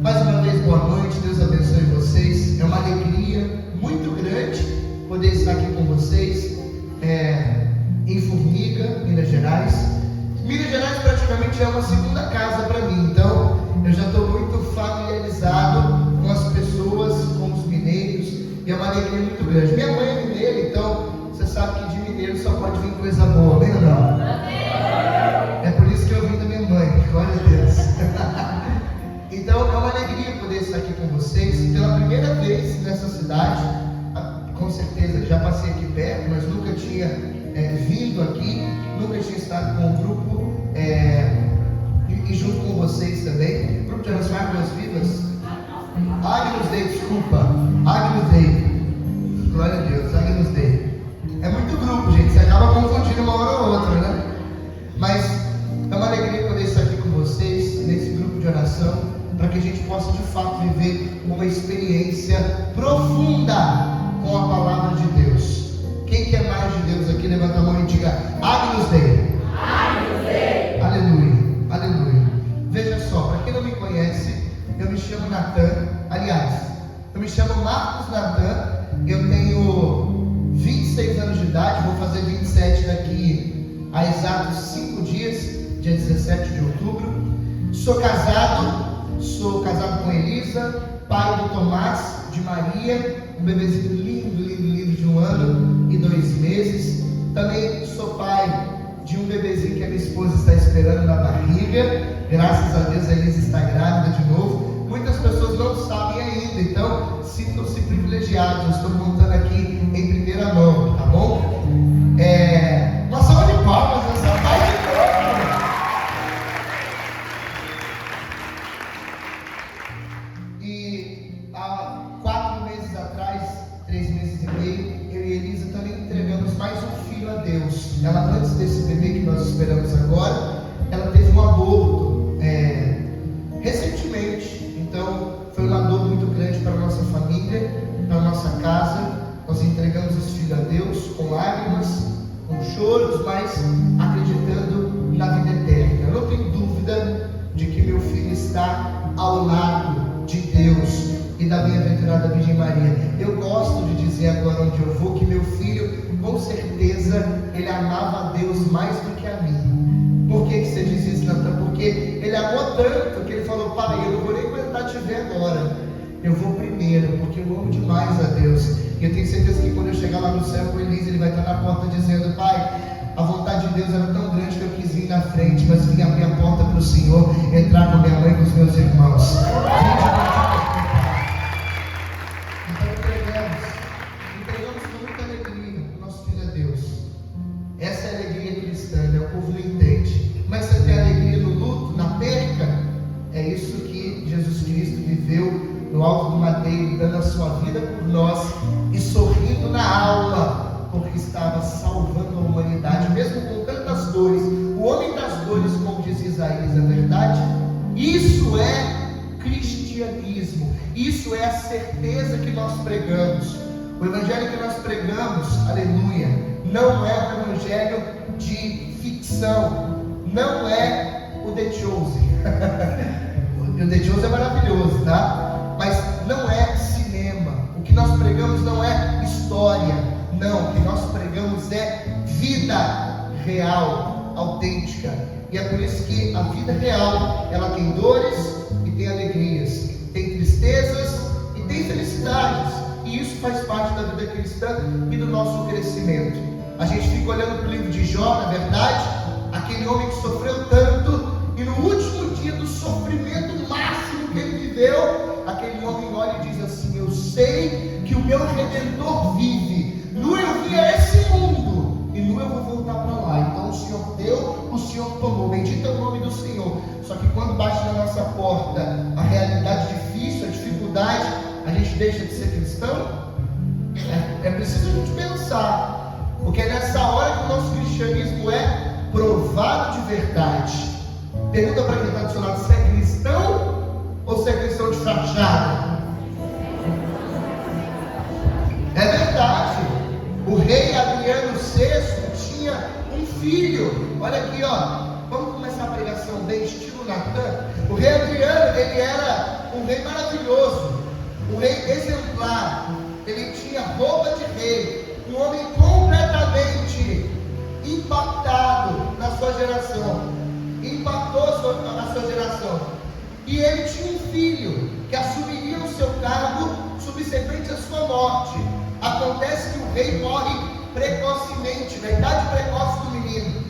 Mais uma vez, boa noite, Deus abençoe vocês. É uma alegria muito grande poder estar aqui com vocês em Formiga, Minas Gerais. Minas Gerais praticamente é uma segunda casa para mim, então eu já estou muito familiarizado com as pessoas, com os mineiros, e é uma alegria muito grande. Minha mãe é mineira, então você sabe que de mineiro só pode vir coisa boa, amém ou não? É por isso que eu vim da minha mãe, glória a Deus. Então é uma alegria poder estar aqui com vocês pela primeira vez nessa cidade. Com certeza já passei aqui perto, mas nunca tinha vindo aqui, nunca tinha estado com o grupo e junto com vocês também. Grupo de oração Águas Vivas, Agnus Dei, desculpa, Agnus Dei, glória a Deus, Agnus Dei. É muito grupo, gente, você acaba confundindo uma hora ou outra, né? Mas é uma alegria poder estar aqui com vocês nesse grupo de oração, para que a gente possa de fato viver uma experiência profunda com a palavra de Deus. Quem quer mais de Deus aqui, levanta a mão e diga Agnus Dei. Agnus Dei. Aleluia, aleluia. Veja só, para quem não me conhece, eu me chamo Natan. Aliás, eu me chamo Marcos Natan. Eu tenho 26 anos de idade, vou fazer 27 daqui a exatos 5 dias, dia 17 de outubro. Sou casado com Elisa, pai do Tomás, de Maria, um bebezinho lindo, lindo, lindo de 1 ano e 2 meses. Também sou pai de um bebezinho que a minha esposa está esperando na barriga. Graças a Deus a Elisa está grávida de novo. Muitas pessoas não sabem ainda, então sintam-se privilegiados. Eu estou contando aqui em primeira mão, tá bom? Uma salva de palmas, essa pai de novo. E há 4 meses atrás, 3 meses e meio, eu e Elisa também entregamos mais um filho a Deus. Ela, antes desse bebê que nós esperamos agora, ela teve um aborto recentemente. Então foi uma dor muito grande para a nossa família, para a nossa casa. Nós entregamos esse filho a Deus com lágrimas, com choros, mas acreditando na vida eterna. Eu não tenho dúvida de que meu filho está ao lado de Deus e da bem-aventurada Virgem Maria. Eu gosto de dizer agora onde eu vou que meu filho, com certeza, ele amava a Deus mais do que a mim. Por que você diz isso, Natan? Porque ele amou tanto que ele falou: pai, eu não vou nem aguentar te ver agora, eu vou primeiro, porque eu amo demais a Deus. E eu tenho certeza que quando eu chegar lá no céu com Elisa, ele vai estar na porta dizendo: pai, a vontade de Deus era tão grande que eu quis vir na frente, mas vim abrir a porta para o Senhor, entrar com minha mãe e com os meus irmãos. Entregamos com muita alegria o nosso filho a Deus. Essa é a alegria cristã, né? O povo não entende. Mas você tem alegria no luto, na perca? É isso que Jesus Cristo viveu no alto do madeiro, dando a sua vida por nós e sorrindo na alma, porque estava salvando a humanidade, mesmo com tantas dores. O homem das dores, como diz Isaías, é verdade? Isso é cristianismo. Isso é a certeza que nós pregamos. O evangelho que nós pregamos, aleluia, não é um evangelho de ficção, não é o The Chosen. O The Chosen é maravilhoso, tá? Mas não é cinema. O que nós pregamos não é história. Não, o que nós pregamos é vida real, autêntica. E é por isso que a vida real, ela tem dores e tem alegrias, tem tristezas e tem felicidades. E isso faz parte da vida cristã e do nosso crescimento. A gente fica olhando para o livro de Jó, na verdade, aquele homem que sofreu tanto, e no último dia do sofrimento máximo que ele viveu, aquele homem olha e diz assim: eu sei que o meu Redentor vive, nu eu vim a esse mundo, e nu eu vou voltar para lá. Então o Senhor deu, o Senhor tomou, bendito é o nome do Senhor. Só que quando bate na nossa porta a realidade difícil, a dificuldade, a gente deixa de ser cristão? É preciso a gente pensar, porque é nessa hora que o nosso cristianismo é provado de verdade. Pergunta para quem está do seu lado: você é cristão ou você é cristão de fachada? É verdade. O rei Adriano VI tinha um filho. Olha aqui, ó. Vamos começar a pregação bem estilo Natan. O rei Adriano, ele era um rei maravilhoso, um rei exemplar. Ele tinha roupa de rei, um homem completamente impactado na sua geração, impactou a sua geração. E ele tinha um filho que assumiria o seu cargo subsequente à sua morte. Acontece que o rei morre precocemente, na idade precoce do menino.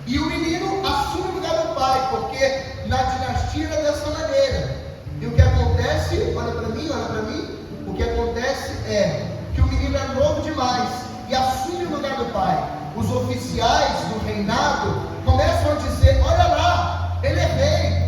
E o menino assume o lugar do pai, porque na dinastia era dessa maneira. E o que acontece, olha para mim, o que acontece é que o menino é novo demais e assume o lugar do pai. Os oficiais do reinado começam a dizer: olha lá, ele é rei,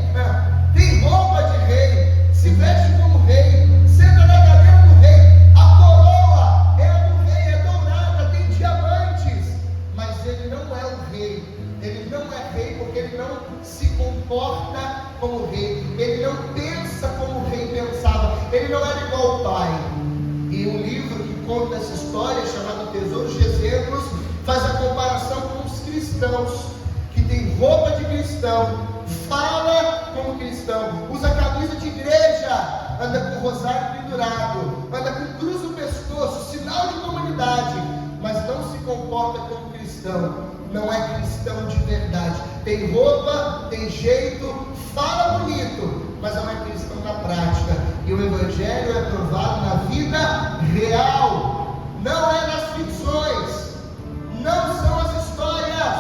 tem roupa de rei, se veste como rei, senta na cadeira do rei, a coroa é a do rei, é dourada, tem diamantes, mas ele não é o rei. Ele não é rei porque ele não se comporta como rei, ele não pensa como o rei pensava, ele não era igual ao pai. E um livro que conta essa história, chamado Tesouros de Exemplos, faz a comparação com os cristãos, que tem roupa de cristão, fala como cristão, usa camisa de igreja, anda com rosário pendurado, anda com cruz no pescoço, sinal de comunidade, mas não se comporta como cristão. Não é cristão de verdade. Tem roupa, tem jeito, fala bonito, mas não é cristão na prática. E o Evangelho é provado na vida real, não é nas ficções, não são as histórias,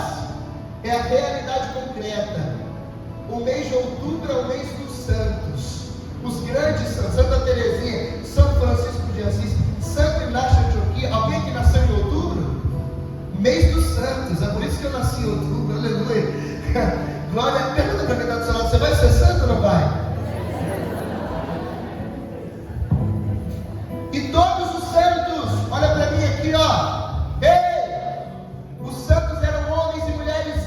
é a realidade concreta. O mês de outubro é o mês dos santos, os grandes santos, Santa Teresinha, São Francisco de Assis, Santo Inácio de Antioquia. Alguém que nasceu em outubro? Mês dos santos, é por isso que eu nasci em outubro, aleluia. Glória, pergunta para quem está do seu lado: você vai ser santo ou não vai? E todos os santos, olha para mim aqui, ó. Ei! Os santos eram homens e mulheres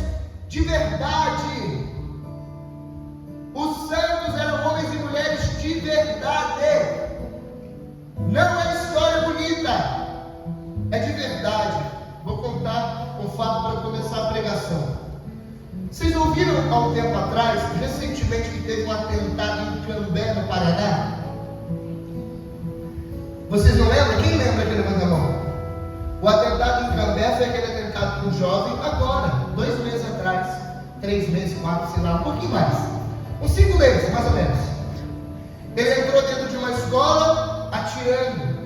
de verdade. Os santos eram homens e mulheres de verdade. Não é história bonita, é de verdade. Vou contar um fato para começar a pregação. Vocês ouviram há um tempo atrás, recentemente, que teve um atentado em Cambé, no Paraná? Vocês não lembram? Quem lembra que levanta a mão? O atentado em Cambé foi aquele atentado com um jovem agora, 2 meses atrás, 3 meses, 4, sei lá, um pouquinho mais, uns 5 meses, mais ou menos. Ele entrou dentro de uma escola atirando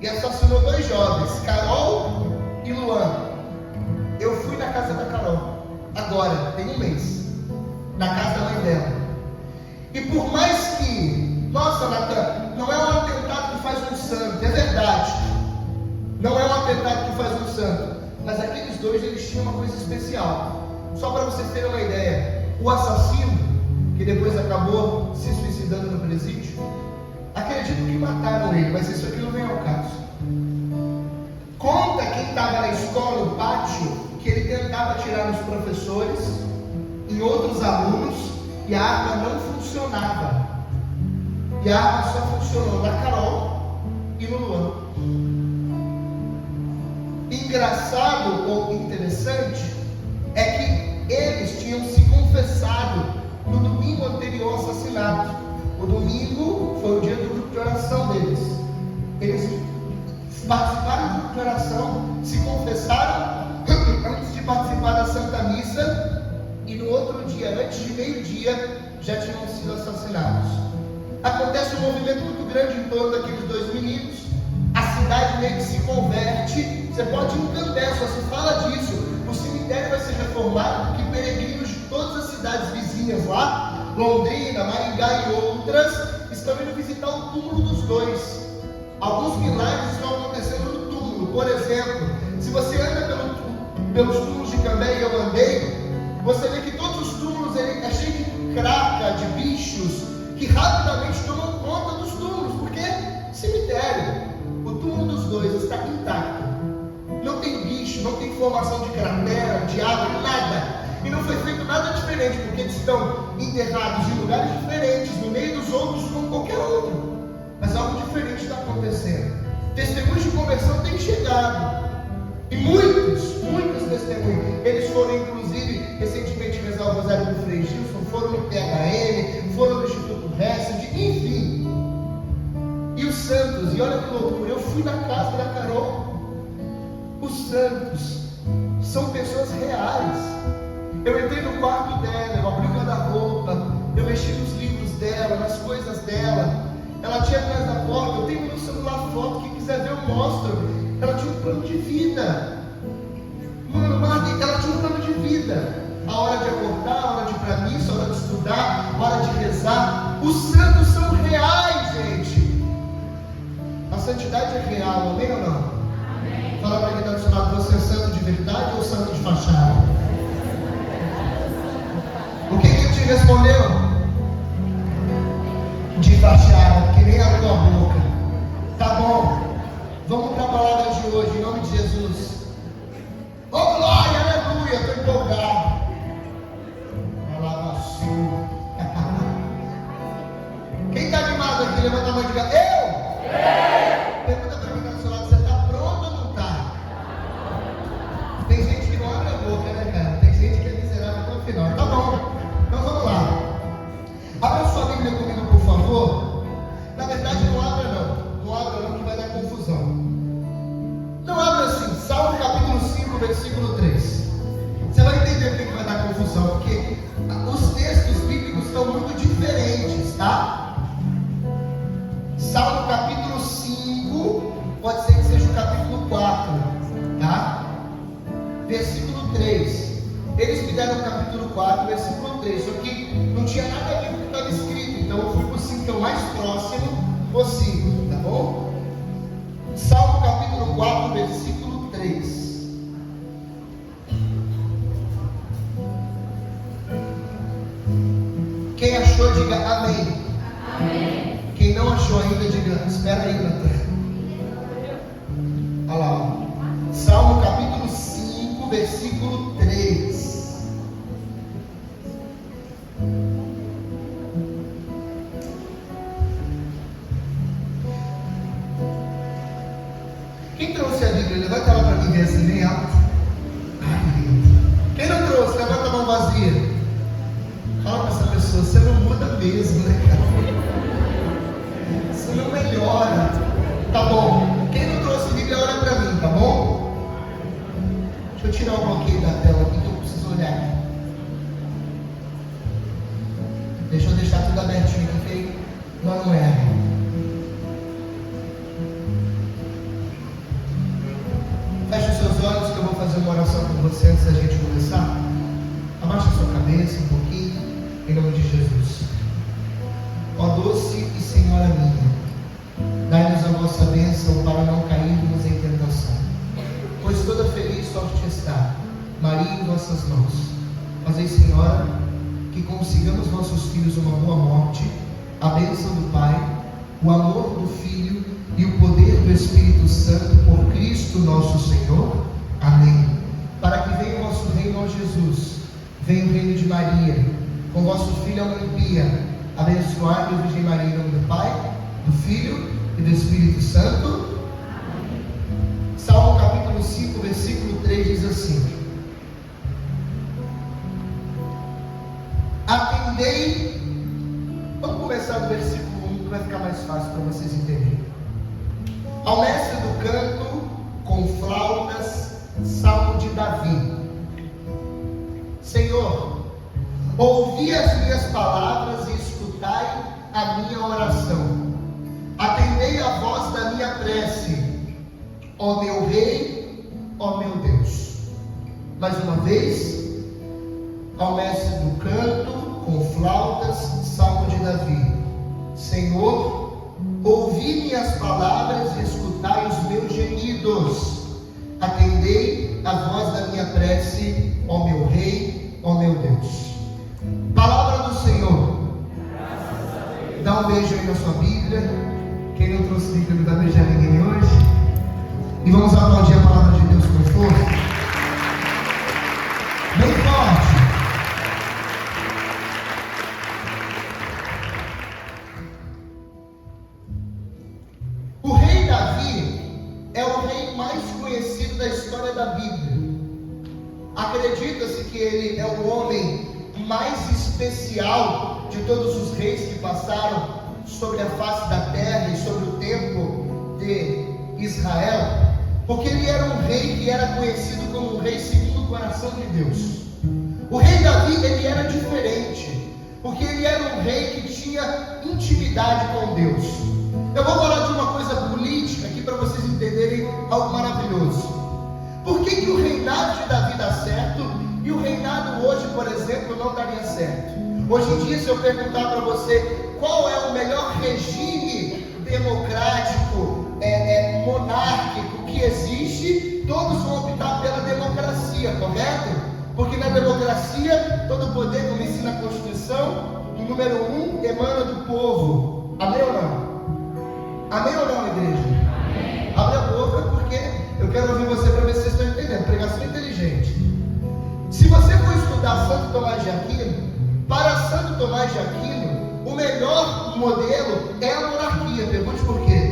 e assassinou 2 jovens, Carol e Luan. Eu fui na casa da Carol agora, tem 1 mês, na casa da mãe dela. E por mais que, nossa, Natan, não é um atentado que faz um santo, é verdade, não é um atentado que faz um santo, mas aqueles 2, eles tinham uma coisa especial. Só para vocês terem uma ideia, o assassino, que depois acabou se suicidando no presídio, acredito que mataram ele, mas isso aqui não vem ao caso. Conta quem estava na escola, no pátio, que ele tentava atirar nos professores, em outros alunos, e a arma não funcionava. E a arma só funcionou na Carol e no Luan. Engraçado ou interessante é que eles tinham se confessado no domingo anterior ao assassinato. O domingo foi o dia do grupo de oração deles. Eles participaram do grupo de oração, se confessaram antes de participar da Santa Missa, e no outro dia, antes de meio-dia, já tinham sido assassinados. Acontece um movimento muito grande em torno daqueles 2 meninos, a cidade meio que se converte. Você pode ir em Cambé, só se fala disso. O cemitério vai ser reformado, porque peregrinos de todas as cidades vizinhas lá, Londrina, Maringá e outras, estão indo visitar o túmulo dos 2. Alguns milagres estão acontecendo no túmulo. Por exemplo, se você anda pelos túmulos de Cambé, e eu andei, você vê que todos os túmulos é cheio de craca, de bichos, que rapidamente tomam conta dos túmulos, porque cemitério, o túmulo dos 2 está intacto, não tem bicho, não tem formação de cratera, de água, nada, e não foi feito nada diferente, porque eles estão enterrados em lugares diferentes, no meio dos outros, como qualquer outro, mas algo diferente está acontecendo. Testemunhos de conversão têm chegado, e muitos testemunhos. Eles foram, inclusive, recentemente rezar o Rosário do Frei Gilson, foram no PHM, foram no Instituto Hesed, enfim, E olha que loucura, eu fui na casa da Carol. Os santos são pessoas reais. Eu entrei no quarto dela, eu abri o guarda-roupa, eu mexi nos livros dela, nas coisas dela. Ela tinha atrás da porta, eu tenho no meu celular foto, quem quiser ver eu mostro. Ela tinha um plano de vida. Mano, ela tinha um plano de vida. A hora de acordar, a hora de ir para a missa, a hora de estudar, a hora de rezar. Os santos são reais, gente. A santidade é real, amém ou não? Amém. Fala para quem está do seu lado, você é santo de verdade ou santo de fachada? O que ele te respondeu? De fachada, que nem abriu a boca. Tá bom, vamos para a palavra de hoje, em nome de Jesus. Oh glória, aleluia, estou empolgado. Quem está animado aqui? Levanta a mão e diga, eu! Pergunta para mim do seu lado, você está pronto ou não está? Tem gente que não abre a boca, né, cara? Tem gente que é miserável até o final. Tá bom, então vamos lá. Abra sua Bíblia comigo, por favor. Na verdade, não abra não. Não abra não, que vai dar confusão. Não abra assim. Salmo capítulo 5, versículo 3. Você vai entender por que vai dar confusão, porque os textos bíblicos estão muito diferentes, tá? Salmo capítulo 5, pode ser que seja o capítulo 4, tá? Versículo 3. Eles me deram o capítulo 4, versículo 3, só que não tinha nada a ver com o que estava escrito, então eu fui para o 5, que é o mais próximo possível, tá bom? Salmo capítulo 4, versículo 3. Quem achou, diga amém. Amém. Quem não achou ainda, diga, espera aí, Natan. Olha lá, ó. Salmo capítulo 5, versículo 3. Quem trouxe a Bíblia? Levanta ela para mim ver assim, bem alto. Quem não trouxe? Levanta a mão vazia. Fala para essa pessoa, você não muda mesmo, né, cara? Você não melhora. Tá bom. Quem não trouxe Bíblia, olha para mim, tá bom? Deixa eu tirar o bloqueio da tela aqui que eu preciso olhar. Deixa eu deixar tudo abertinho aqui, que não é. Feche os seus olhos que eu vou fazer uma oração com você antes da gente começar. Abaixa a sua cabeça um pouquinho, em nome de Jesus. Ó doce e Senhora minha, dai-nos a vossa bênção para não cairmos em tentação. Pois toda feliz sorte está, Maria em vossas mãos. Fazei, Senhora, que consigamos nossos filhos uma boa morte, a bênção do Pai, o amor do Filho e o poder do Espírito Santo por Cristo nosso Senhor. Amém. Para que venha o vosso reino, ó Jesus. Venha o reino de Maria, com vosso Filho a mãe Pia, abençoai-a Virgem Maria em nome do Pai, do Filho e do Espírito Santo. Salmo capítulo 5, versículo 3 diz assim: atendei. Vamos começar do versículo 1, que vai ficar mais fácil para vocês entenderem. Ao mestre do canto, com flautas, salmo de Davi. Senhor, ouvi as minhas palavras e escutai a minha oração. Atendei a voz da minha prece, ó meu Rei, ó meu Deus. Mais uma vez, ao mestre do canto, com flautas, salmo de Davi. Senhor, ouvi minhas palavras e escutai os meus gemidos. Atendei a voz da minha prece, ó meu Rei, ó meu Deus. Palavra do Senhor. Dá um beijo aí na sua Bíblia. Quem não trouxe Bíblia não vai beijar ninguém hoje. E vamos aplaudir a palavra de Deus com força. Bem forte. O rei Davi é o rei mais conhecido da história da Bíblia. Acredita-se que ele é o homem mais especial de todos os reis que passaram sobre a face da terra e sobre o tempo de Israel, porque ele era um rei que era conhecido como um rei segundo o coração de Deus. O rei Davi, ele era diferente, porque ele era um rei que tinha intimidade com Deus. Eu vou falar de uma coisa política aqui para vocês entenderem algo maravilhoso. Por que o reinado de Davi dá certo e o reinado hoje, por exemplo, não daria certo? Hoje em dia, se eu perguntar para você qual é o melhor regime democrático, monárquico que existe, todos vão optar pela democracia, correto? Porque na democracia, todo poder, como ensina a Constituição, o número 1 emana do povo. Amém ou não? Amém ou não, igreja? Amém. Abre a boca, porque eu quero ouvir você para ver se vocês estão entendendo. Pregação inteligente. Se você for estudar Santo Tomás de Aquino, para Santo Tomás de Aquino, o melhor modelo é a monarquia. Pergunte por quê?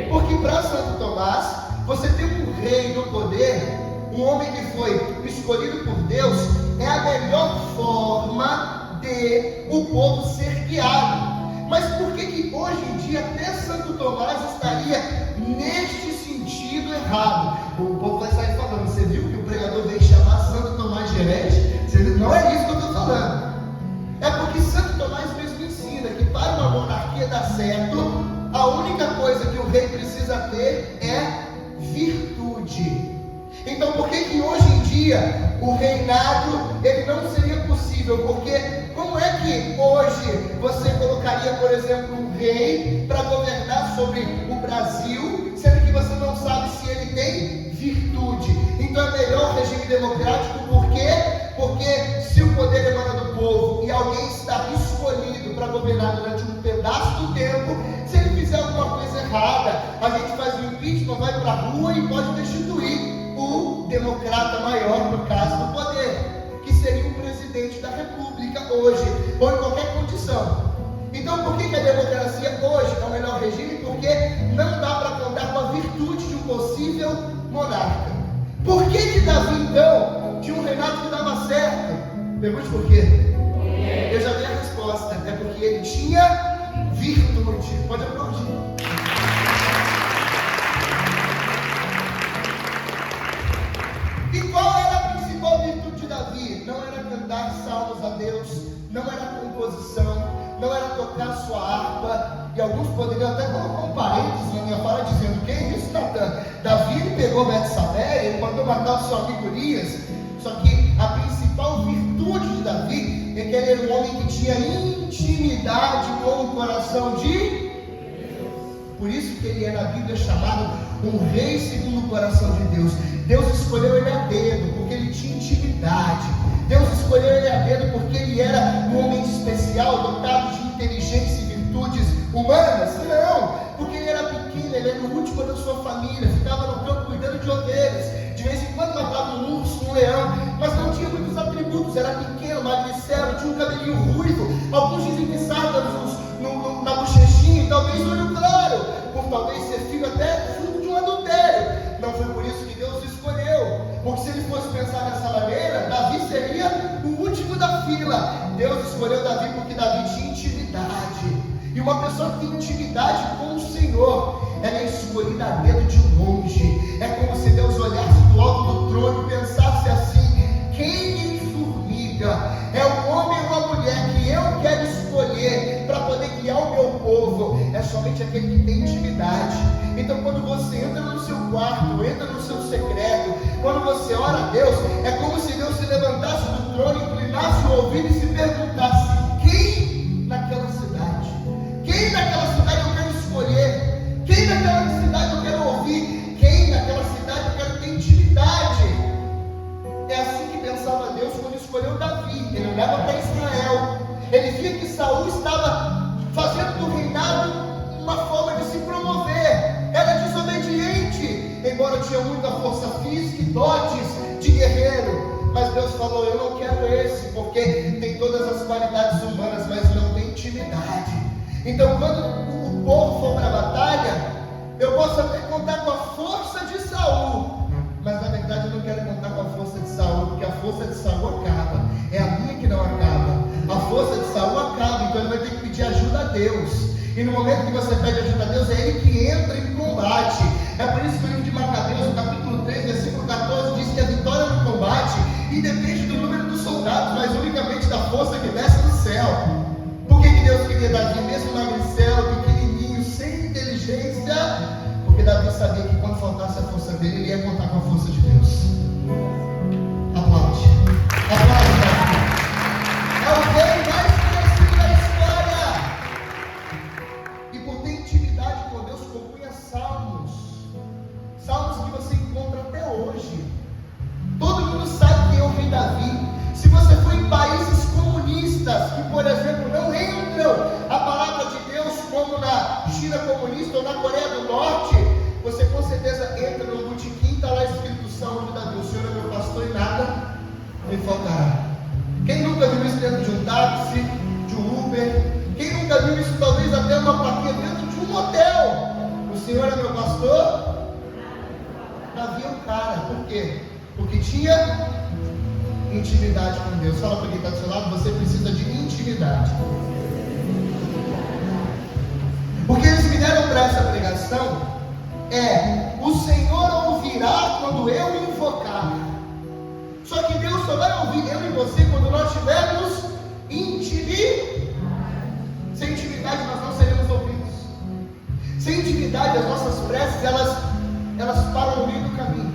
Porque para Santo Tomás, você tem um rei no poder, um homem que foi escolhido por Deus, é a melhor forma de o povo ser guiado. Mas por que hoje em dia até Santo Tomás estaria neste sentido errado? O povo vai sair falando, você viu que o pregador veio chamar Santo Tomás de herege? Não é isso que eu estou falando. É porque Santo Tomás mesmo ensina que para uma monarquia dar certo, a única coisa que o rei precisa ter é virtude. Então por que hoje em dia o reinado ele não seria possível? Porque como é que hoje você colocaria, por exemplo, um rei para governar sobre o Brasil, sendo que você não sabe se ele tem virtude? Então é melhor o regime democrático, por quê? Porque se o poder emana do povo e alguém está escolhido para governar durante um pedaço do tempo, se ele fizer alguma coisa errada, a gente faz um impeachment, vai para a rua e pode destituir o democrata maior, no caso do poder, que seria o presidente da república hoje, ou em qualquer condição. Então por que a democracia hoje é o melhor regime? Porque não dá para contar com a virtude de um possível monarca. Por que Davi então tinha um reinado que dava certo? Pergunte por quê? Eu já dei a resposta. É porque ele tinha virtude. Pode aplaudir. E qual era a principal virtude de Davi? Não era cantar salmos a Deus, não era composição, não era tocar sua harpa. E alguns poderiam até colocar um parênteses na minha fala dizendo: quem disse Natan? Davi ele pegou Betsabé, ele mandou matar o seu amigo Urias. Só que a principal virtude de Davi é que ele era um homem que tinha intimidade com o coração de Deus. Por isso que ele é na Bíblia chamado um rei segundo o coração de Deus. Deus escolheu ele a dedo porque ele tinha intimidade. Deus escolheu ele a dedo porque ele era um homem especial, dotado de inteligência e virtudes humanas? Não, porque ele era pequeno, ele era o último da sua família, ficava no campo cuidando de ovelhas, de vez em quando matava um urso, um leão, mas não tinha muitos atributos, era pequeno, magricelo, tinha um cabelinho ruivo, alguns dizem que sardas na bochechinha, e talvez olho claro, por talvez ser filho até fruto de um adultério. Não foi por isso que Deus escolheu, porque se ele fosse pensar dessa maneira, Davi seria o último da fila. Deus escolheu Davi porque Davi tinha intimidade, e uma pessoa que tem intimidade com o Senhor, ela é escolhida a dedo de longe. É como se Deus olhasse do alto do trono e pensasse assim: quem me formiga é um homem ou uma mulher que eu quero escolher para poder guiar o meu povo. É somente aquele que tem intimidade. Então quando você entra no seu quarto, entra no seu secreto, quando você ora a Deus, é como se Deus se levantasse do trono, inclinasse o ouvido e se perguntasse: quem naquela cidade? Quem naquela cidade eu quero escolher? Quem naquela cidade eu quero ouvir? Quem naquela cidade eu quero ter intimidade? É assim que pensava Deus quando escolheu Davi. Ele olhava para Israel, ele via que Saul estava fazendo do reinado uma forma de se promover, era desobediente, embora tinha muita força física e dotes de guerreiro. Mas Deus falou: eu não quero esse, porque tem todas as qualidades humanas, mas não tem intimidade. Então quando o povo for para a batalha, eu posso até contar com a força de Saul, mas na verdade eu não quero contar com a força de Saul, porque a força de Saul acaba, é a minha que não acaba. A força de Saul acaba, então ele vai ter que pedir ajuda a Deus. E no momento que você pede ajuda a Deus, é Ele que entra em combate. É por isso que o livro de Macabeus, no capítulo 3, versículo 14, diz que a vitória no combate independe do número dos soldados, mas unicamente da força que desce do céu. Por que Deus queria Davi, mesmo magricelo, pequenininho, sem inteligência? Porque Davi sabia que quando faltasse a força dele, ele ia contar com a força de Deus. Aplaude. Aplaude, Davi. É o rei mais conhecido da história. E por ter intimidade com Deus, compunha salmos. Salmos que você encontra até hoje. Todo mundo sabe quem é o rei Davi. Se você for em países comunistas, que por exemplo não entram a palavra de Deus, como na China comunista ou na Coreia do Norte, você com certeza entra no botequim, está lá escrito Salmo de Davi: o Senhor é meu pastor e nada me faltará. Quem nunca viu isso dentro de um táxi, de um Uber? Quem nunca viu isso talvez até uma plaquinha dentro de um motel? O Senhor é meu pastor? Davi é o cara. Por quê? Porque tinha intimidade com Deus. Fala para quem está do seu lado: você precisa de intimidade. O que eles me deram para essa pregação é: o Senhor ouvirá quando eu invocar. Só que Deus só vai ouvir eu e você quando nós tivermos intimidade. Sem intimidade nós não seremos ouvidos. Sem intimidade as nossas preces elas param no meio do caminho.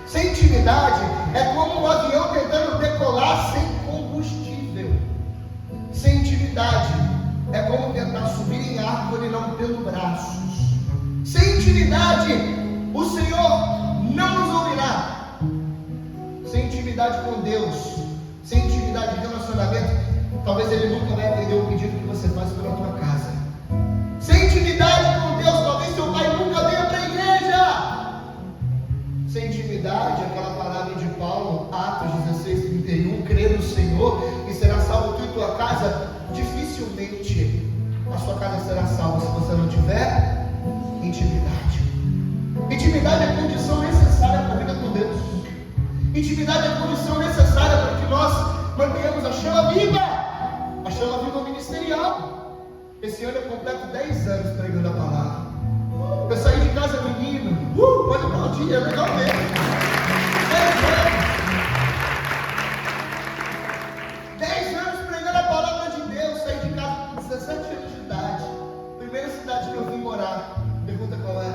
Sem intimidade é como um avião tentando decolar sem combustível. Sem intimidade é como tentar subir em árvore não tendo braços. Sem intimidade o Senhor não nos ouvirá. Sem intimidade com Deus, sem intimidade de relacionamento, talvez Ele nunca vai atender o pedido que você faz pela tua casa. Sem intimidade com Deus, talvez seu pai nunca venha para a igreja. Sem intimidade, aquela palavra de Paulo, Atos 16:31, crer no Senhor e será salvo tu e tua casa. Dificilmente a sua casa será salva se você não tiver intimidade. Intimidade é a condição necessária para a vida com Deus. Intimidade é a condição necessária para que nós mantenhamos a chama viva ministerial. Esse ano eu completo 10 anos pregando a palavra. Eu saí de casa menino, pode aplaudir, é legal mesmo. 10 anos pregando a palavra de Deus. Saí de casa com 17 anos de idade. Primeira cidade que eu vim morar, pergunta qual é?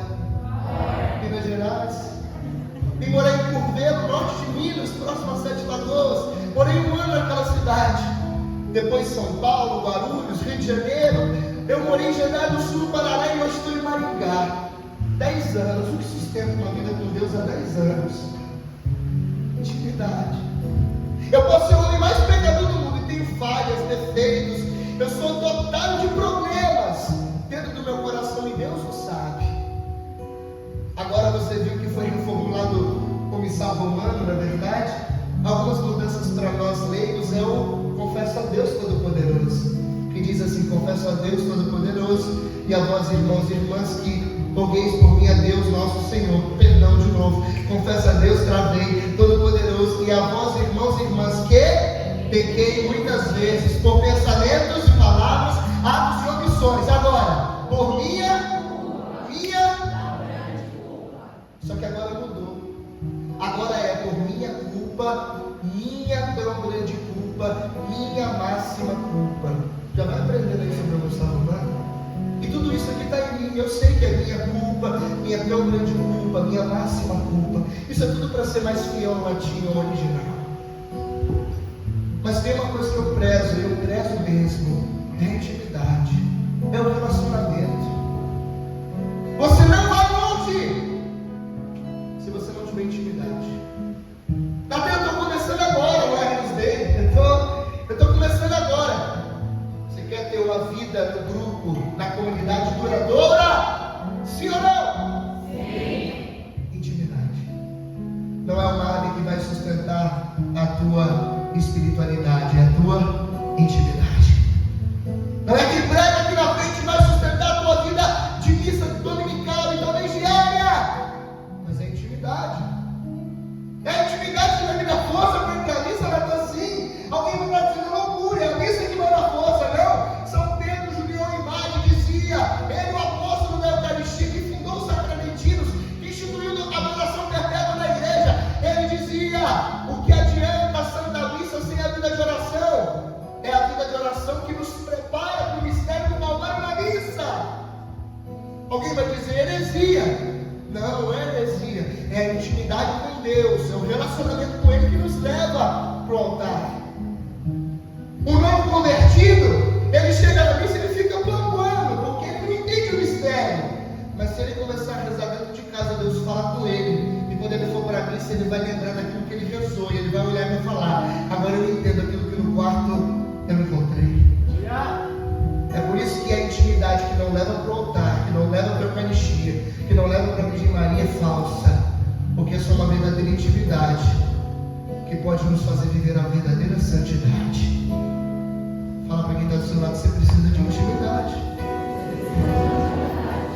Minas Gerais. Vim morar em Curvelo, norte de Minas, próximo a Sete Lagoas. Morei um ano naquela cidade. Depois São Paulo, Guarulhos, Rio de Janeiro. Eu morei em Jandar do Sul, Paraná, e hoje estou em Maringá. 10 anos. O que sustenta uma vida com Deus há 10 anos? Intimidade. Eu posso ser o homem mais pecador do mundo e tenho falhas, defeitos. Eu sou dotado de problemas dentro do meu coração e Deus o sabe. Agora você viu que foi reformulado o comissário romano, na verdade? Algumas mudanças para nós leigos é o confesso a Deus Todo-Poderoso, que diz assim: confesso a Deus Todo-Poderoso e a vós, irmãos e irmãs, que rogueis por mim a Deus nosso Senhor. Perdão de novo. Confesso a Deus, travei, Todo-Poderoso, e a vós, irmãos e irmãs, que pequei muitas vezes por pensamentos e palavras, atos e omissões. Agora, por minha. Só que agora mudou. Agora é por minha culpa, minha tão grande culpa, minha máxima culpa. Já vai aprendendo aí sobre o Gustavo Humano? E tudo isso aqui está em mim. Eu sei que é minha culpa, minha tão grande culpa, minha máxima culpa. Isso é tudo para ser mais fiel ao latim, ao original. Mas tem uma coisa que eu prezo mesmo: é a intimidade, é o relacionamento. Você não vai longe se você não tiver intimidade. Até eu estou começando agora no RSD. Eu estou começando agora. Você quer ter uma vida no grupo, na comunidade duradoura? Sim ou não? Sim. Intimidade. Não é uma área que vai sustentar a tua espiritualidade, é a tua intimidade. Não é que prega aqui na frente, mas É a intimidade com Deus, é o relacionamento com Ele que nos leva para o altar. O novo convertido, ele chega na missa e ele fica bambando, porque ele não entende o mistério. Mas se ele começar a rezar dentro de casa, Deus fala com ele. E quando ele for para a missa, ele vai lembrar daquilo que ele rezou. E ele vai olhar e vai falar: agora eu entendo aquilo que no quarto eu encontrei. É por isso que a intimidade que não leva para o altar, que não leva para a Eucaristia, que não leva para a Virgem Maria é falsa. Porque é só uma verdadeira intimidade que pode nos fazer viver a verdadeira santidade. Fala para quem está do seu lado, você precisa de intimidade.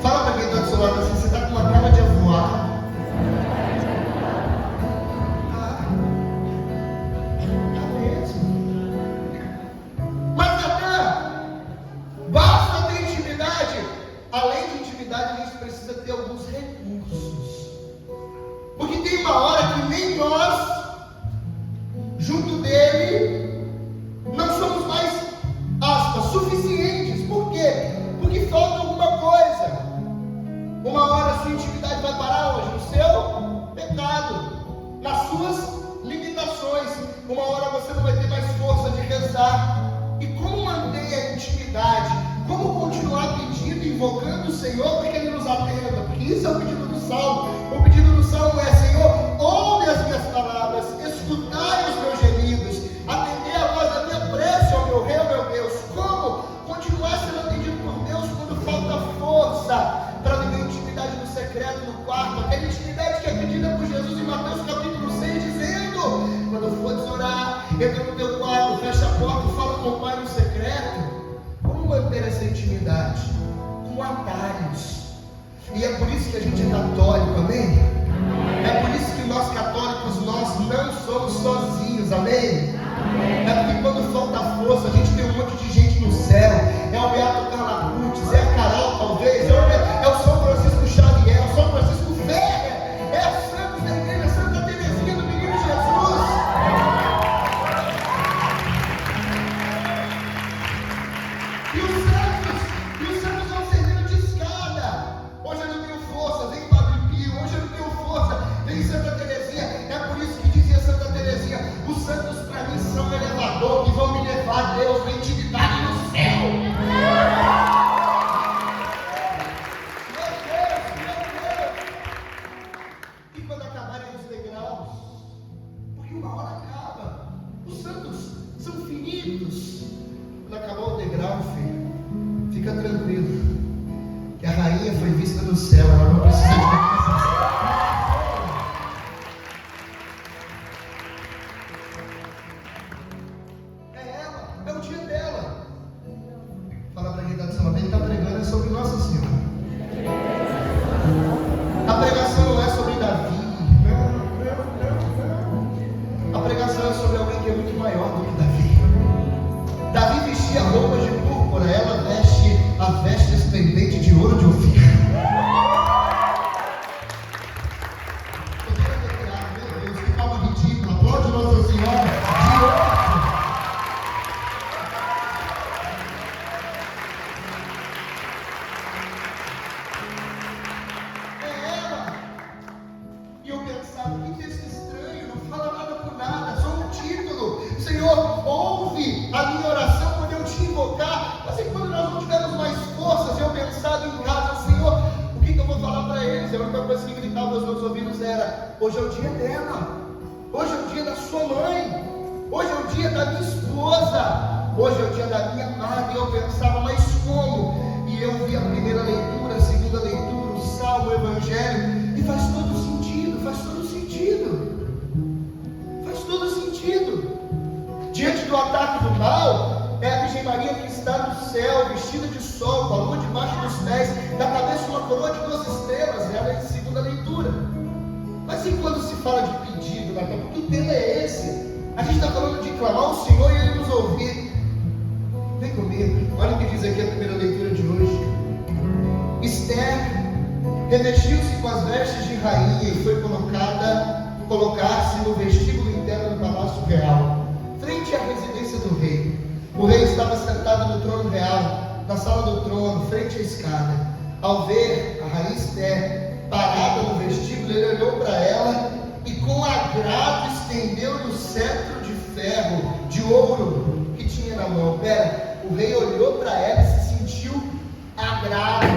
Fala para quem está do seu lado assim, você está com uma cara de avoado. Tá mesmo. Mas Natan, basta ter intimidade. Além de intimidade, a gente precisa ter alguns recursos. Porque tem uma hora que nem nós, junto dele, não somos mais, aspas, suficientes. Por quê? Porque falta alguma coisa. Uma hora a sua intimidade vai parar onde? No seu pecado, nas suas limitações. Uma hora você não vai ter mais força de rezar. E como manter a intimidade? Como continuar pedindo, invocando o Senhor para que Ele nos atenda? Porque isso é o pedido do Salmo. O pedido do Salmo é: Senhor, ouve as minhas palavras, escutai os meus gemidos, atendei a voz da minha prece, ó meu rei, ó meu Deus. Como continuar sendo atendido por Deus quando falta força para viver intimidade no secreto, no quarto? Aquela intimidade que é pedida por Jesus em Mateus capítulo 6, dizendo: quando fores orar, entra no teu quarto, fecha a porta e fala com o Pai no secreto. Como manter essa intimidade? Com atalhos. E é por isso que a gente é católico, amém? É por isso que nós católicos, nós não somos sozinhos, amém? É porque quando falta força, a gente tem um monte de gente no céu. É o Beato Carla Pucci, é a Carol talvez, é o São Francisco Xavier, é o São Francisco Ferrer, é os santos da igreja, Santa Teresinha do Menino Jesus. E os santos vão servindo de escada. Hoje eu não tenho força, vem Padre Pio. Hoje eu não tenho força, vem Santa Teresinha. É por isso que dizia Santa Teresinha: os santos para mim são um elevador que vão me levar a Deus na intimidade no céu. Meu Deus. E quando acabarem os degraus, porque uma hora acaba, os santos são finitos. Quando acabar o degrau, filho, fica tranquilo, que a rainha foi vista no céu, ela não precisa de é ela, é o dia dela. Fala para quem está do seu lado, ele está pregando sobre Nossa Senhora. A pregação não é sobre Davi, não. A pregação é sobre alguém que é muito maior do que Davi. Davi vestia roupas de púrpura, ela veste a veste esplendente de ouro de Ofir. Meu Deus, que palma ridícula, aplaude Nossa Senhora de ouro. É ela. E eu pensava: que texto estranho, não fala nada por nada, só um título. Senhor, ouve a minha oração quando eu te invocar. Mas e quando nós não tivermos mais forças? Eu pensava em casa: Senhor, o que eu vou falar para eles? A única coisa que gritava aos meus ouvidos era: hoje é o dia dela, hoje é o dia da sua mãe, hoje é o dia da minha esposa, hoje é o dia da minha amada. E eu pensava: mas como? E eu vi a primeira leitura, a segunda leitura, o Salmo, o Evangelho, e faz todo sentido, faz todo sentido. Faz todo sentido. Diante do ataque do mal, é a Virgem Maria que está no céu, vestida de sol, com a lua debaixo dos pés, na cabeça uma coroa de 12 estrelas. Ela é a segunda leitura. Mas e quando se fala de pedido, Natan? Porque o tema é esse. A gente está falando de clamar ao Senhor e Ele nos ouvir. Vem comigo, olha o que diz aqui a primeira leitura de hoje. Esther revestiu-se com as vestes de rainha e foi colocar-se no vestíbulo interno do palácio real, frente à residência do rei. O rei estava sentado no trono real, na sala do trono, frente à escada. Ao ver a rainha Esther parada no vestíbulo título, ele olhou para ela e com agrado estendeu-lhe o cetro de ferro, de ouro que tinha na mão. O rei olhou para ela e se sentiu agradado.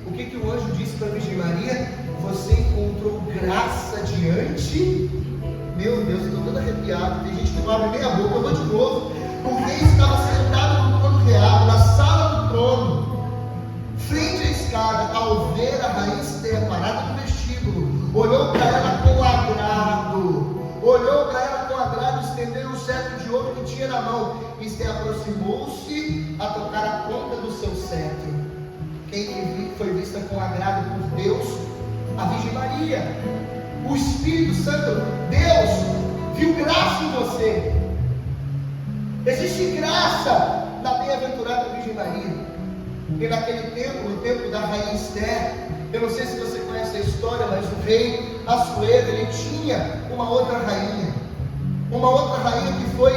O que o anjo disse para a Virgem Maria? Você encontrou graça diante... Meu Deus, estou todo arrepiado. Tem gente que não abre nem a boca. Eu vou de novo. O rei estava sentado no trono real, na sala do trono, frente à escada. Ao ver a rainha Esther parada no vestíbulo, olhou para ela com agrado, estendeu o cetro de ouro que tinha na mão. Esther aproximou-se a tocar a ponta do seu cetro. Quem foi vista com agrado por Deus? A Virgem Maria. O Espírito Santo, Deus, viu graça em você. Existe graça na bem-aventurada Virgem Maria. E naquele tempo, no tempo da rainha Esther, eu não sei se você conhece a história, mas o rei Assuero, ele tinha uma outra rainha que foi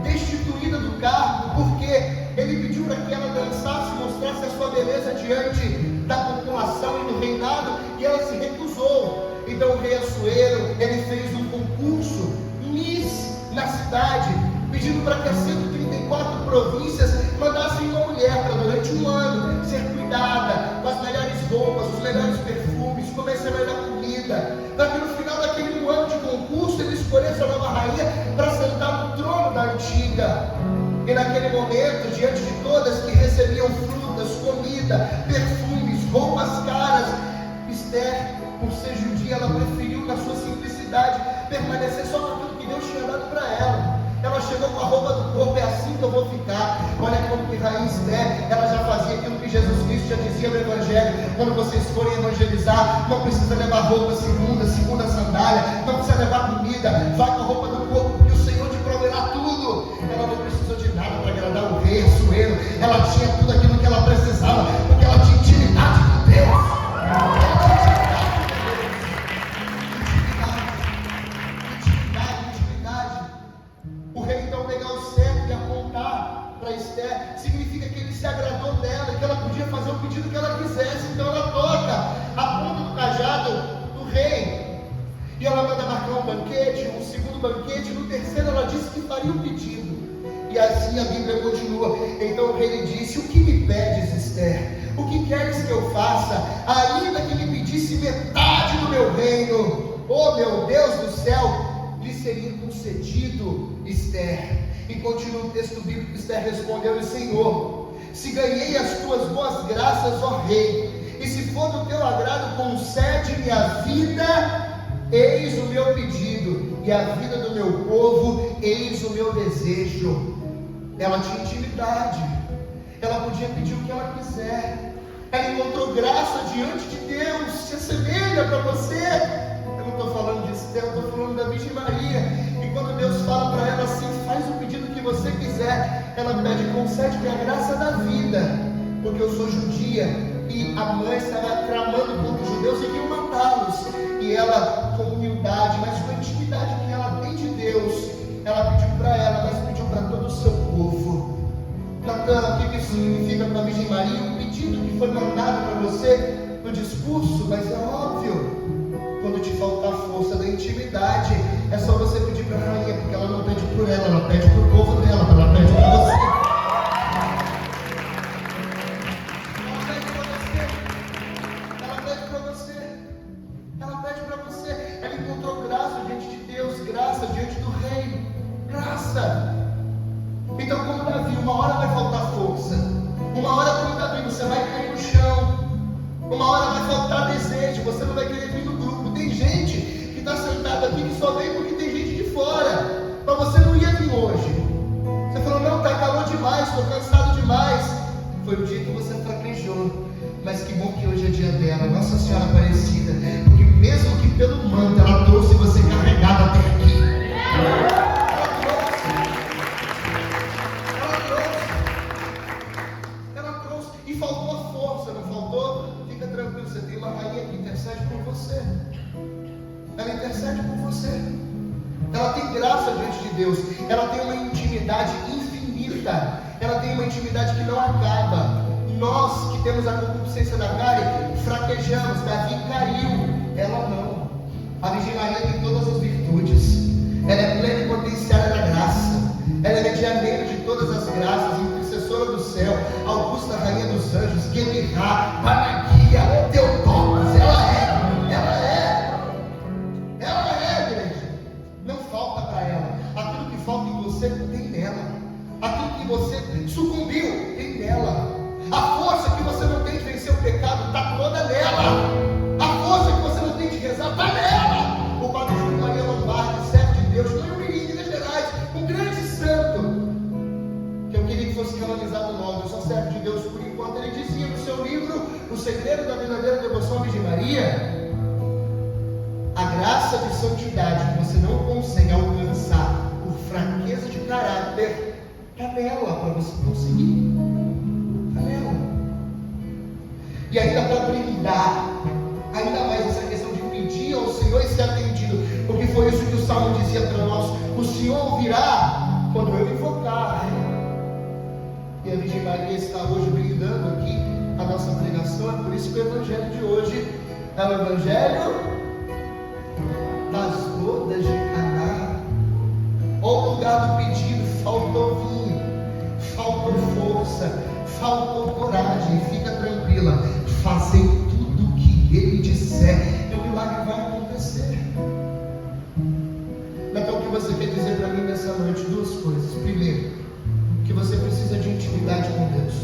destituída do cargo, porque ele pediu para que ela dançasse, mostrasse a sua beleza diante da população e do reinado, e ela se recusou. Então o rei Assuero, ele fez um concurso Miss na cidade, pedindo para que as 134 províncias mandassem uma mulher para durante um ano ser cuidada, com as melhores roupas, os melhores perfumes, comer a melhor comida, para que no final daquele ano de concurso ele escolhesse a nova rainha para sentar no trono da antiga. E naquele momento, diante de todas que recebiam frutas, comida, perfumes, roupas caras, Esther, por ser judia, ela preferiu, na sua simplicidade, permanecer só com aquilo que Deus tinha dado para ela. Ela chegou com a roupa do corpo: é assim que eu vou ficar. Olha como que rainha Esther, ela já fazia aquilo que Jesus Cristo já dizia no Evangelho: quando vocês forem evangelizar, não precisa levar roupa segunda sandália, não precisa levar comida, vai com a roupa do corpo, porque o Senhor te proverá tudo. Ela não precisou de nada para agradar o rei Assuero. Ela tinha tudo aquilo que ela precisava, porque ela tinha intimidade com Deus. Esther, significa que ele se agradou dela, que ela podia fazer o pedido que ela quisesse. Então ela toca a ponta do cajado do rei, e ela manda marcar um banquete, um segundo banquete. No terceiro ela disse que faria o pedido, e assim a Bíblia continua. Então o rei lhe disse: o que me pedes, Esther? O que queres que eu faça? Ainda que me pedisse metade do meu reino, oh meu Deus do céu, lhe seria concedido, Esther. E continua o texto bíblico. Esther respondeu-lhe: Senhor, se ganhei as tuas boas graças, ó rei, e se for do teu agrado, concede-me a vida, eis o meu pedido, e a vida do meu povo, eis o meu desejo. Ela tinha intimidade, ela podia pedir o que ela quiser, ela encontrou graça diante de Deus. Se assemelha para você. Eu não estou falando de Esther, eu estou falando da Virgem Maria. E quando Deus fala para ela assim: faz o pedido que você quiser, ela pede: concede-me a graça da vida, porque eu sou judia, e a mãe estava tramando contra os judeus e queriam matá-los. E ela, com humildade, mas com a intimidade que ela tem de Deus, ela pediu para ela, mas pediu para todo o seu povo. Natan, o que isso significa para a Virgem Maria? Um pedido que foi mandado para você no discurso, mas é óbvio. Quando te faltar a força da intimidade, é só você pedir para a rainha, porque ela não pede por ela pede para o povo dela, ela pede para você. Ela pede para você. Ela encontrou graça diante de Deus, graça diante do rei, graça. Então, como Davi, uma hora vai faltar força, uma hora, como Davi, você vai cair no chão, uma hora vai faltar desejo, você não vai querer vir no grupo. Tem gente que está sentada aqui que só vem porque tem gente de fora, mas você não ia vir hoje. Você falou: não, está calor demais, estou cansado demais. Foi o dia que você fraquejou, mas que bom que hoje é dia dela, Nossa Senhora Aparecida, porque mesmo que pelo manto, ela trouxe você carregado até aqui. Ela trouxe, e faltou a força, não faltou? Fica tranquilo, você tem uma rainha que intercede por você. Ela intercede por você. Ela tem graça diante de Deus. Ela tem uma intimidade infinita. Ela tem uma intimidade que não acaba. Nós que temos a concupiscência da carne, fraquejamos. Davi caiu, ela não. A Virgem Maria tem todas as virtudes. Ela é plenipotenciária da graça. Ela é medianeira de todas as graças, intercessora do céu, Augusta, rainha dos anjos, Guemirá, Panagia, Teotocos. Ela é, igreja. Não falta para ela. Aquilo que falta em você tem nela. Aquilo que você sucumbiu tem nela. A força que você não tem de vencer o pecado está toda nela. A força que você não tem de rezar está nela. O Padre Júlio Maria Lombardi, servo de Deus, foi um menino de Minas Gerais, um grande santo, que eu queria que fosse canonizado logo. Eu sou servo de Deus por enquanto. Ele dizia no seu livro O Segredo da Verdadeira Devoção à Virgem Maria: a graça de santidade que você não consegue alcançar por fraqueza de caráter está nela para você conseguir. Está nela. E ainda para brindar ainda mais essa questão de pedir ao Senhor e ser atendido, porque foi isso que o Salmo dizia para nós: o Senhor ouvirá quando eu invocar. E a Virgem Maria está hoje brindando aqui a nossa pregação. É por isso que o Evangelho de hoje é o Evangelho das bodas de Caná. Olha o lugar do pedido: faltou vinho, faltou força, faltou coragem. Fica tranquila, fazei tudo o que Ele disser e o milagre vai acontecer. Então, o que você quer dizer para mim nessa noite? Duas coisas. Primeiro, que você precisa de intimidade com Deus.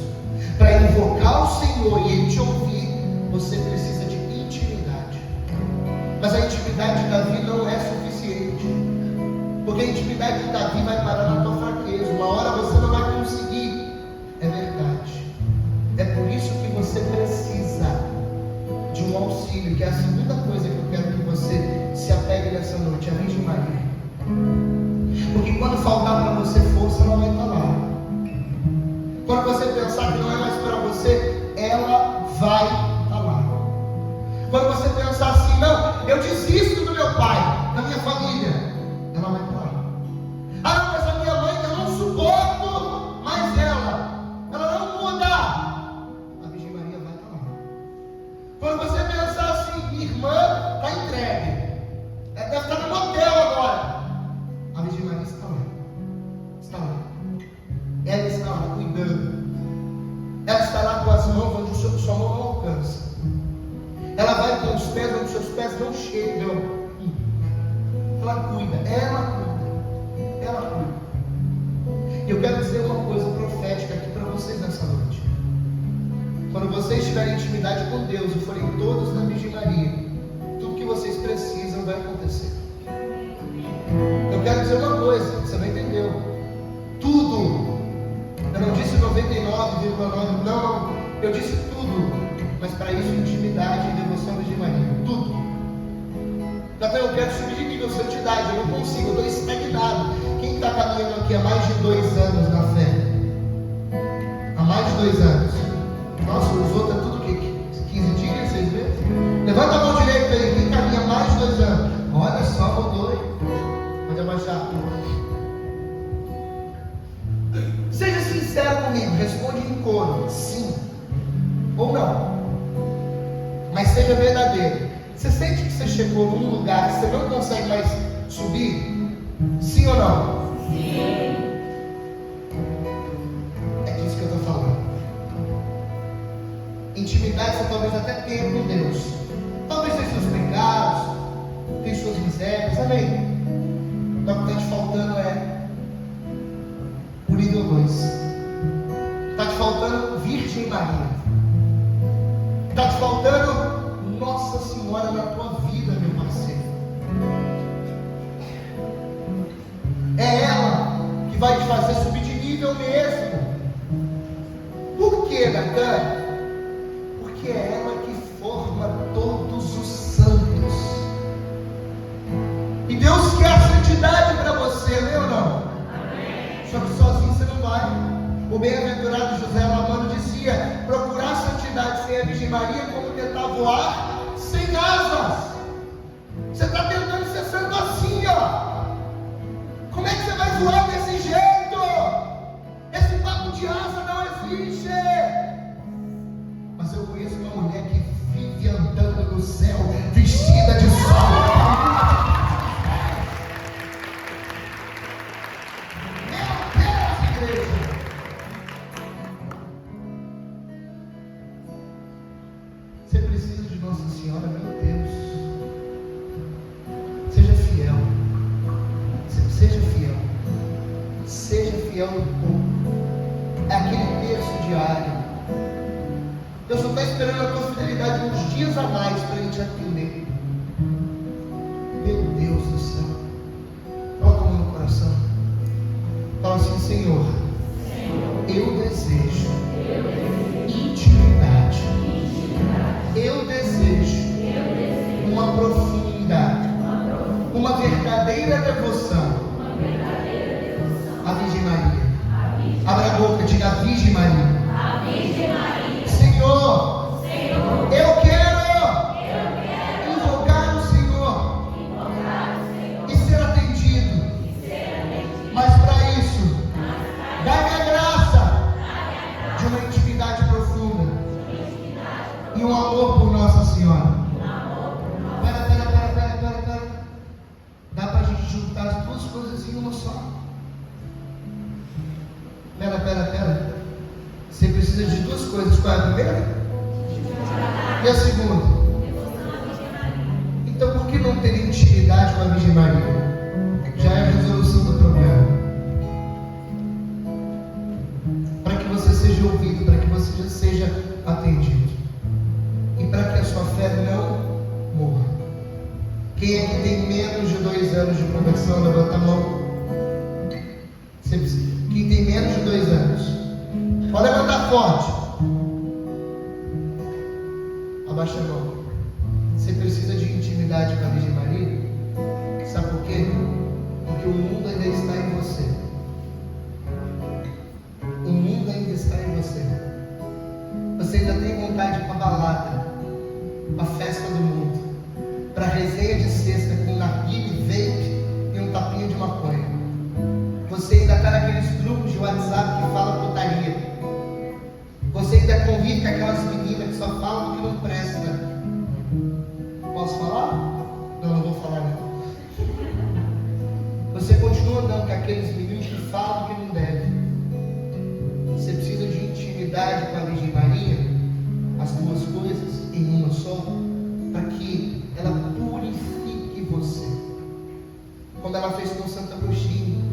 Para invocar o Senhor e Ele te ouvir, você precisa de intimidade. Mas a intimidade de Davi não é suficiente, porque a intimidade de Davi vai parar na tua fraqueza. Uma hora você não vai conseguir. É verdade. É por isso que você precisa de um auxílio, que é a segunda coisa que eu quero que você se apegue nessa noite: a Virgem Maria. Porque quando faltar para você força, ela vai estar lá. Quando você pensar que não é mais para você, ela vai estar lá. Quando você pensar assim: não, eu desisto do meu pai, da minha família, ela vai estar lá. Ah, não, mas a minha mãe, eu não suporto mais ela não muda. A Virgem Maria vai estar lá. Quando você pensar assim: minha irmã está entregue, ela deve estar no motel agora, a Virgem Maria está lá. Está lá. Ela está lá cuidando. Ela está lá com as mãos onde sua mão não alcança. Ela vai com os pés onde seus pés não chegam. Ela cuida. Ela cuida. E eu quero dizer uma coisa profética aqui para vocês nessa noite. Quando vocês tiverem intimidade com Deus e forem todos na Virgem Maria, tudo que vocês precisam vai acontecer. Eu quero dizer uma coisa, você não entendeu. Tudo. Eu não disse 99,9, não. Eu disse tudo. Mas para isso, intimidade e devoção à Virgem Maria. Tudo. Então eu quero subir de nível santidade. Eu não consigo, eu estou estagnado. Quem está caminhando aqui há mais de 2 anos na fé? Há mais de 2 anos. Nossa, os outros é tudo o quê? 15 dias, 6 meses? Levanta a mão direita aí. Quem caminha há mais de 2 anos? Olha só, mudou, hein? Pode abaixar. Seja sincero comigo, responde em coro, sim ou não. Mas seja verdadeiro. Você sente que você chegou num lugar que você não consegue mais subir? Sim ou não? Sim. É disso que eu estou falando. Intimidade você talvez até tenha com Deus. Talvez tenha seus pecados, tenha suas misérias, amém? Mas o que está te faltando é o nível 2. Está te faltando Virgem Maria. Está te faltando Nossa Senhora na tua vida, meu parceiro. É ela que vai te fazer subir de nível mesmo. Por que, Natan? Porque é ela que forma todos os santos. E Deus quer a santidade para você, né ou não? Só que sozinho você não vai. O bem-aventurado José Lamano dizia: procurar santidade sem a Virgem Maria é como tentar voar sem asas. Você está tentando ser santo assim, ó. Como é que você vai voar desse jeito? Esse papo de asa não existe. do céu, vestida de sol. Meu Deus, igreja! Você precisa de Nossa Senhora, meu Deus. Seja fiel. Seja fiel. Seja fiel no pouco. É aquele terço diário. Deus só está esperando a tua fidelidade uns dias a mais para Ele te atender. Meu Deus do céu. Coloca a mão no coração. Fala assim: Senhor, eu desejo intimidade. Eu desejo uma profundidade, uma verdadeira devoção à Virgem Maria. Abra a boca, diga: a Virgem Maria. Senhor, eu quero invocar o Senhor e ser atendido. Mas para isso, dá-me a graça de uma intimidade profunda e um amor por Nossa Senhora. Pera. Dá para a gente juntar as duas coisas em uma só. Pera. Você precisa de duas coisas. Qual é a primeira? E a segunda? Então por que não ter intimidade com a Virgem Maria? Já é a resolução do problema. Para que você seja ouvido, para que você já seja atendido. E para que a sua fé não morra. Quem é que tem menos de 2 anos de conversão? Levanta a mão. Quem tem menos de 2 anos? Pode levantar forte. Abaixa a mão. Você precisa de intimidade com a Virgem Maria? Sabe por quê? Porque o mundo ainda está em você. O mundo ainda está em você. Você ainda tem vontade de ir para a balada, para a festa do mundo, para a resenha de sexta com narguilé, vape e um tapinha de maconha. Você ainda está naqueles grupos de WhatsApp que falam putaria. Você ainda convive com aquelas meninas que só falam do que não presta. Posso falar? Não vou falar não. Você continua andando com aqueles meninos que falam do que não devem. Você precisa de intimidade com a Virgem Maria, as duas coisas em uma só, para que ela purifique você. Como ela fez com Santo Agostinho,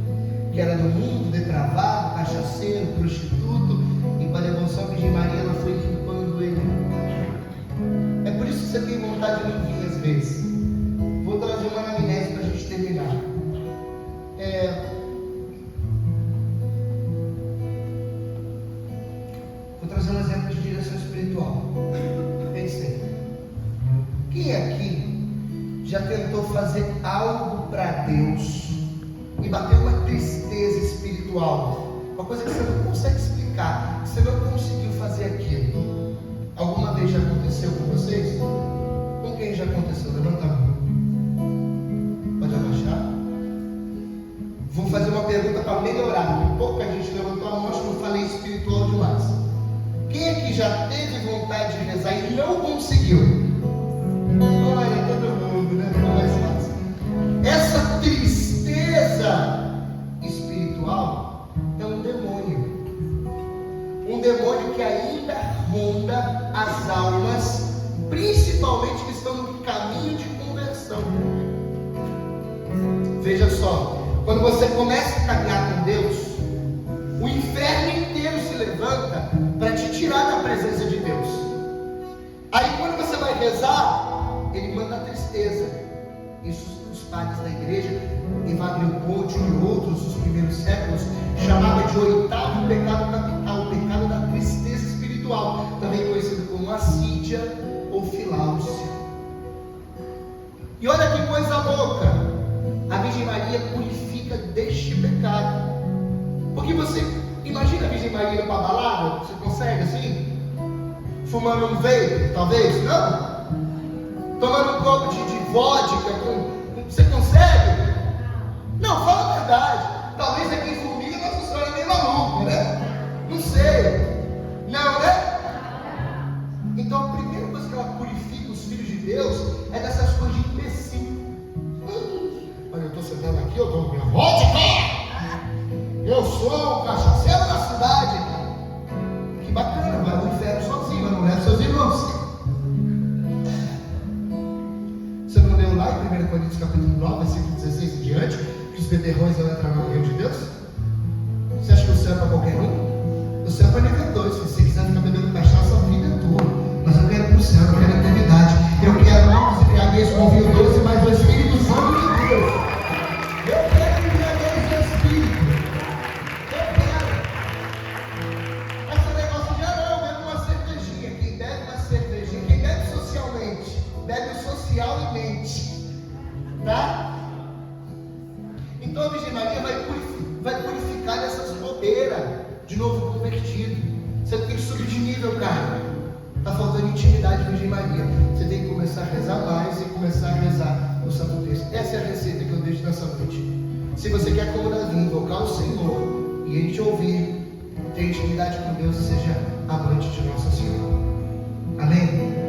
que era do mundo, depravado, cachaceiro, prostituto, e para a devoção à Virgem Maria ela foi limpando ele. É por isso que você tem vontade de não vir às vezes. Vou trazer uma anamnese para a gente terminar. Vou trazer um exemplo de direção espiritual. Pensei. Quem aqui já tentou fazer algo para Deus e bateu uma tristeza espiritual? Uma coisa que você não consegue explicar, que você não conseguiu fazer aquilo. Alguma vez já aconteceu com vocês? Com quem já aconteceu? Levanta a mão. Pode abaixar. Vou fazer uma pergunta para melhorar, porque pouca gente levantou a mão, acho que eu falei espiritual demais. Quem aqui já teve vontade de rezar e não conseguiu? Olha, todo mundo, né? Ficou mais fácil. Essa tristeza espiritual é um demônio. Um demônio que ainda ronda as almas, principalmente que estão no caminho de conversão. Veja só, quando você começa a caminhar com Deus, o inferno inteiro se levanta para te tirar da presença de Deus. Aí quando você vai rezar, ele manda a tristeza. Isso os padres da igreja, Evagrio Ponte e outros dos primeiros séculos, chamava de 8º pecado capital, o pecado da tristeza espiritual, também conhecido como assídia ou filáusia. E olha que coisa louca, a Virgem Maria purifica deste pecado. Porque você imagina a Virgem Maria indo para a balada, você consegue assim? Fumando um vape, talvez? Não? Tomando um copo de vodka, você consegue? Não, fala a verdade. Talvez aqui em Formiga Nossa Senhora é meio maluco, né? Não sei. Não, né? Então a primeira coisa que ela purifica os filhos de Deus Coríntios capítulo 9, versículo 16 em diante, que os beberrões vão entrar no reino de Deus? Você acha que o céu é para qualquer um? O céu é para nível 2. Se você quiser ficar bebendo cachaça, a vida é tua. Mas eu quero ir para o céu, eu quero a eternidade. Eu quero novos embriaguez com vinho doce, mas o Espírito Santo de Deus. Eu quero embriaguez do Espírito. Eu quero. Esse negócio já não, bebe uma cervejinha. Quem bebe uma cervejinha, quem bebe socialmente, bebe socialmente. Tá? Então a Virgem Maria vai purificar essas bobeiras de novo convertido. Você tem que subir de nível, cara. Está faltando intimidade com a Virgem Maria. Você tem que começar a rezar mais e começar a rezar no Santo Texto. Essa é a receita que eu deixo nessa noite. Se você quer acordar, vir, invocar o Senhor e Ele te ouvir, ter intimidade com Deus e seja amante de Nossa Senhora. Amém?